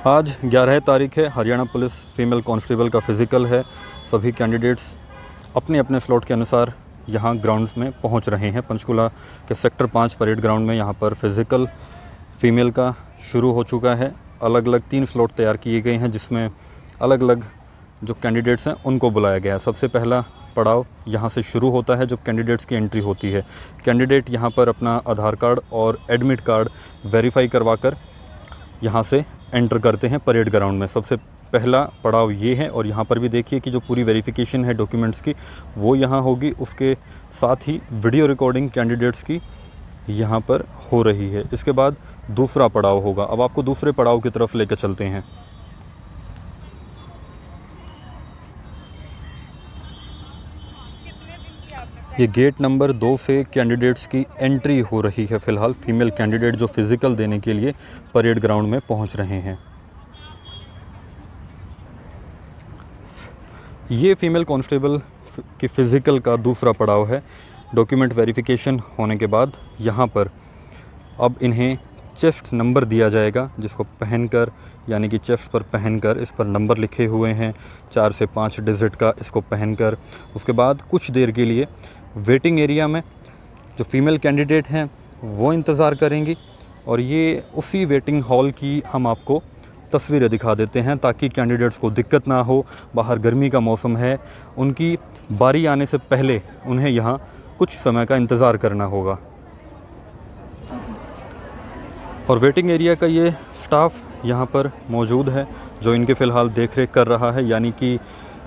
आज 11 तारीख है। हरियाणा पुलिस फीमेल कांस्टेबल का फ़िज़िकल है। सभी कैंडिडेट्स अपने अपने स्लॉट के अनुसार यहाँ ग्राउंड्स में पहुँच रहे हैं। पंचकूला के सेक्टर 5 परेड ग्राउंड में यहाँ पर फ़िज़िकल फ़ीमेल का शुरू हो चुका है। अलग अलग 3 स्लॉट तैयार किए गए हैं, जिसमें अलग अलग जो कैंडिडेट्स हैं उनको बुलाया गया है। सबसे पहला पड़ाव यहाँ से शुरू होता है जब कैंडिडेट्स की एंट्री होती है। कैंडिडेट यहाँ पर अपना आधार कार्ड और एडमिट कार्ड वेरीफाई करवाकर यहाँ से एंटर करते हैं परेड ग्राउंड में। सबसे पहला पड़ाव ये है, और यहाँ पर भी देखिए कि जो पूरी वेरिफिकेशन है डॉक्यूमेंट्स की वो यहाँ होगी। उसके साथ ही वीडियो रिकॉर्डिंग कैंडिडेट्स की यहाँ पर हो रही है। इसके बाद दूसरा पड़ाव होगा। अब आपको दूसरे पड़ाव की तरफ लेकर चलते हैं। ये गेट नंबर 2 से कैंडिडेट्स की एंट्री हो रही है। फ़िलहाल फीमेल कैंडिडेट जो फ़िज़िकल देने के लिए परेड ग्राउंड में पहुंच रहे हैं। ये फ़ीमेल कांस्टेबल की फ़िज़िकल का दूसरा पड़ाव है। डॉक्यूमेंट वेरिफिकेशन होने के बाद यहाँ पर अब इन्हें चेस्ट नंबर दिया जाएगा, जिसको पहनकर, यानी कि चेस्ट पर पहनकर, इस पर नंबर लिखे हुए हैं 4 से 5 डिजिट का, इसको पहनकर उसके बाद कुछ देर के लिए वेटिंग एरिया में जो फीमेल कैंडिडेट हैं वो इंतज़ार करेंगी। और ये उसी वेटिंग हॉल की हम आपको तस्वीरें दिखा देते हैं ताकि कैंडिडेट्स को दिक्कत ना हो। बाहर गर्मी का मौसम है, उनकी बारी आने से पहले उन्हें यहाँ कुछ समय का इंतज़ार करना होगा। और वेटिंग एरिया का ये स्टाफ यहाँ पर मौजूद है जो इनके फ़िलहाल देख रेख कर रहा है, यानी कि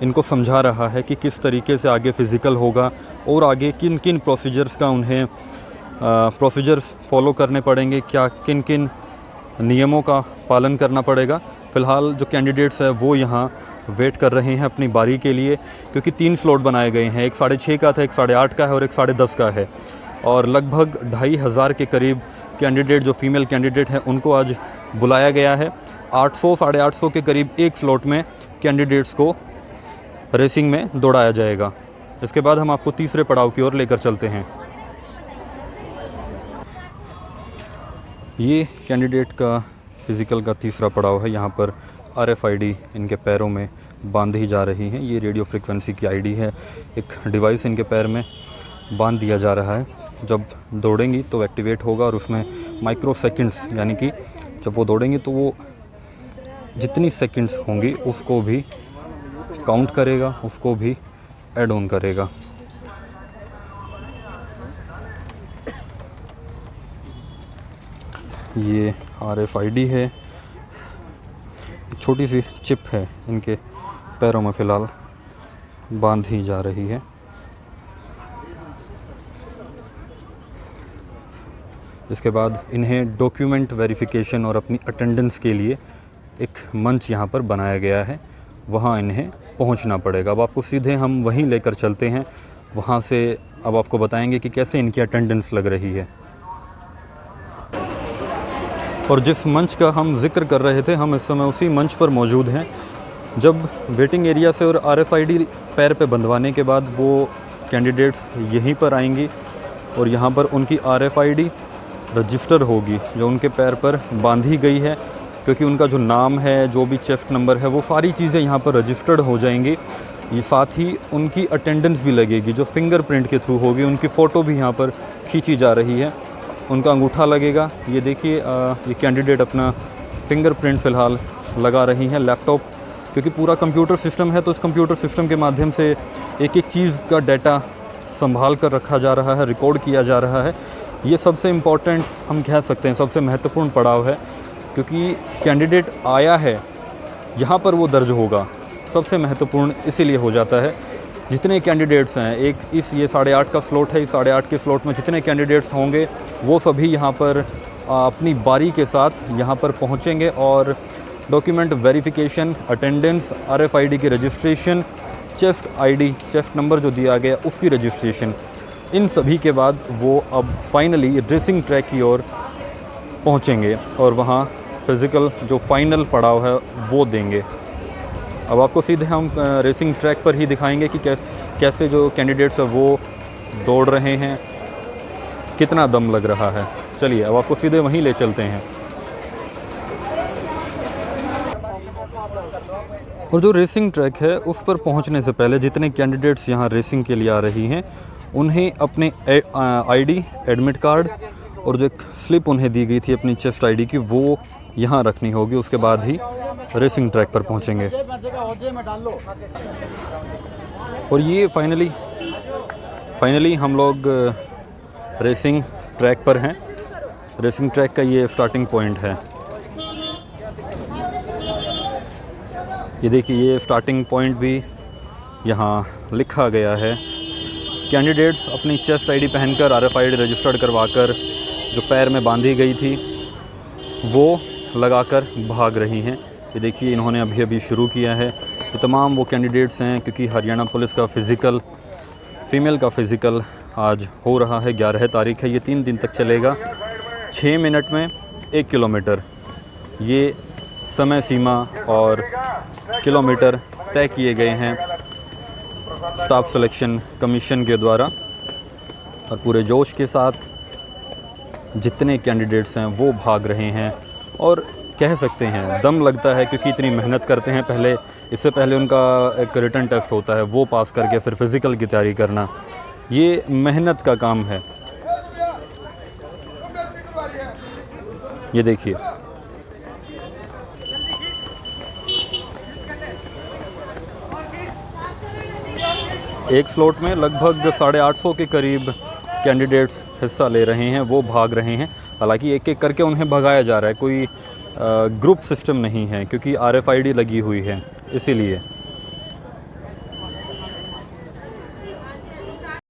इनको समझा रहा है कि किस तरीके से आगे फ़िज़िकल होगा और आगे किन किन प्रोसीजर्स का उन्हें प्रोसीजर्स फॉलो करने पड़ेंगे, क्या किन किन नियमों का पालन करना पड़ेगा। फ़िलहाल जो कैंडिडेट्स हैं वो यहाँ वेट कर रहे हैं अपनी बारी के लिए, क्योंकि 3 स्लॉट बनाए गए हैं। एक 6:30 का था, एक 8:30 का है और एक 10:30 का है। और लगभग 2,500 के करीब कैंडिडेट जो फीमेल कैंडिडेट हैं उनको आज बुलाया गया है। 800 साढ़े 800 के करीब एक स्लॉट में कैंडिडेट्स को रेसिंग में दौड़ाया जाएगा। इसके बाद हम आपको तीसरे पड़ाव की ओर लेकर चलते हैं। ये कैंडिडेट का फ़िज़िकल का तीसरा पड़ाव है। यहाँ पर RFID इनके पैरों में बांधी जा रही है। ये रेडियो फ्रिक्वेंसी की ID है। एक डिवाइस इनके पैर में बांध दिया जा रहा है। जब दौड़ेंगी तो एक्टिवेट होगा और उसमें माइक्रो सेकंड्स, यानी कि जब वो दौड़ेंगी तो वो जितनी सेकंड्स होंगी उसको भी काउंट करेगा, उसको भी ऐड ऑन करेगा। ये RFID है, छोटी सी चिप है इनके पैरों में फ़िलहाल बांधी जा रही है। इसके बाद इन्हें डॉक्यूमेंट वेरिफिकेशन और अपनी अटेंडेंस के लिए एक मंच यहाँ पर बनाया गया है, वहाँ इन्हें पहुँचना पड़ेगा। अब आपको सीधे हम वहीं लेकर चलते हैं। वहाँ से अब आपको बताएंगे कि कैसे इनकी अटेंडेंस लग रही है। और जिस मंच का हम जिक्र कर रहे थे, हम इस समय उसी मंच पर मौजूद हैं। जब वेटिंग एरिया से और RFID पैर पे बंधवाने के बाद वो कैंडिडेट्स यहीं पर आएंगी और यहाँ पर उनकी RFID रजिस्टर होगी जो उनके पैर पर बांधी गई है, क्योंकि उनका जो नाम है, जो भी चेस्ट नंबर है, वो सारी चीज़ें यहाँ पर रजिस्टर्ड हो जाएंगी। ये साथ ही उनकी अटेंडेंस भी लगेगी जो फिंगरप्रिंट के थ्रू होगी। उनकी फ़ोटो भी यहाँ पर खींची जा रही है, उनका अंगूठा लगेगा। ये देखिए, ये कैंडिडेट अपना फिंगरप्रिंट फ़िलहाल लगा रही हैं। लैपटॉप, क्योंकि पूरा कंप्यूटर सिस्टम है तो इस कंप्यूटर सिस्टम के माध्यम से एक एक चीज़ का डाटा संभाल कर रखा जा रहा है, रिकॉर्ड किया जा रहा है। ये सबसे इम्पॉर्टेंट हम कह सकते हैं, सबसे महत्वपूर्ण पड़ाव है, क्योंकि कैंडिडेट आया है यहाँ पर वो दर्ज होगा। सबसे महत्वपूर्ण इसीलिए हो जाता है। जितने कैंडिडेट्स हैं, ये 8:30 का स्लॉट है, इस 8:30 के स्लॉट में जितने कैंडिडेट्स होंगे वो सभी यहाँ पर अपनी बारी के साथ यहाँ पर पहुँचेंगे और डॉक्यूमेंट वेरिफिकेशन, अटेंडेंस, RFID की registration, chest ID, chest number जो दिया गया उसकी रजिस्ट्रेशन, इन सभी के बाद वो अब फाइनली रेसिंग ट्रैक की ओर पहुँचेंगे और वहाँ फ़िज़िकल जो फाइनल पड़ाव है वो देंगे। अब आपको सीधे हम रेसिंग ट्रैक पर ही दिखाएंगे कि कैसे जो कैंडिडेट्स हैं वो दौड़ रहे हैं, कितना दम लग रहा है। चलिए अब आपको सीधे वहीं ले चलते हैं। और जो रेसिंग ट्रैक है उस पर पहुंचने से पहले जितने कैंडिडेट्स यहाँ रेसिंग के लिए आ रही हैं उन्हें अपने आईडी, एडमिट कार्ड और जो एक स्लिप उन्हें दी गई थी अपनी चेस्ट आईडी की, वो यहाँ रखनी होगी। उसके बाद ही रेसिंग ट्रैक पर पहुँचेंगे। और ये फाइनली हम लोग रेसिंग ट्रैक पर हैं। रेसिंग ट्रैक का ये स्टार्टिंग पॉइंट है। ये देखिए, ये स्टार्टिंग पॉइंट भी यहाँ लिखा गया है। कैंडिडेट्स अपनी चेस्ट आईडी पहनकर RFID रजिस्टर्ड करवाकर जो पैर में बांधी गई थी वो लगाकर भाग रही हैं। ये देखिए, इन्होंने अभी अभी शुरू किया है। ये तमाम वो कैंडिडेट्स हैं, क्योंकि हरियाणा पुलिस का फ़िज़िकल, फ़ीमेल का फ़िज़िकल आज हो रहा है। 11 तारीख है। ये 3 दिन तक चलेगा। 6 मिनट में 1 किलोमीटर, ये समय सीमा और किलोमीटर तय किए गए हैं स्टाफ सिलेक्शन कमीशन के द्वारा। और पूरे जोश के साथ जितने कैंडिडेट्स हैं वो भाग रहे हैं। और कह सकते हैं दम लगता है, क्योंकि इतनी मेहनत करते हैं। इससे पहले उनका एक रिटन टेस्ट होता है, वो पास करके फिर फ़िज़िकल की तैयारी करना, ये मेहनत का काम है। ये देखिए, एक स्लॉट में लगभग 850 के करीब कैंडिडेट्स हिस्सा ले रहे हैं, वो भाग रहे हैं। हालांकि एक एक करके उन्हें भगाया जा रहा है, कोई ग्रुप सिस्टम नहीं है, क्योंकि RFID लगी हुई है इसीलिए।